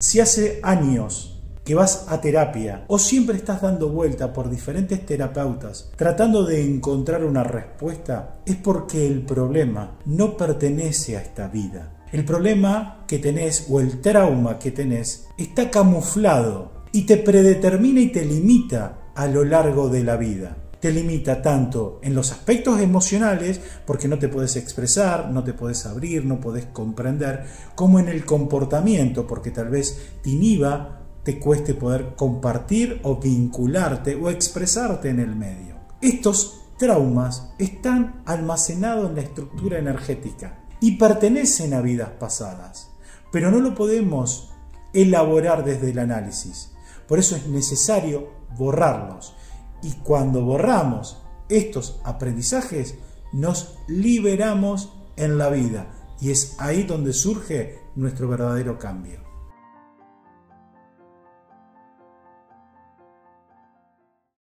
Si hace años que vas a terapia o siempre estás dando vuelta por diferentes terapeutas tratando de encontrar una respuesta, es porque el problema no pertenece a esta vida. El problema que tenés o el trauma que tenés está camuflado y te predetermina y te limita a lo largo de la vida. Te limita tanto en los aspectos emocionales, porque no te puedes expresar, no te puedes abrir, no puedes comprender, como en el comportamiento, porque tal vez te inhiba, te cueste poder compartir o vincularte o expresarte en el medio. Estos traumas están almacenados en la estructura energética y pertenecen a vidas pasadas, pero no lo podemos elaborar desde el análisis. Por eso es necesario borrarlos. Y cuando borramos estos aprendizajes, nos liberamos en la vida. Y es ahí donde surge nuestro verdadero cambio.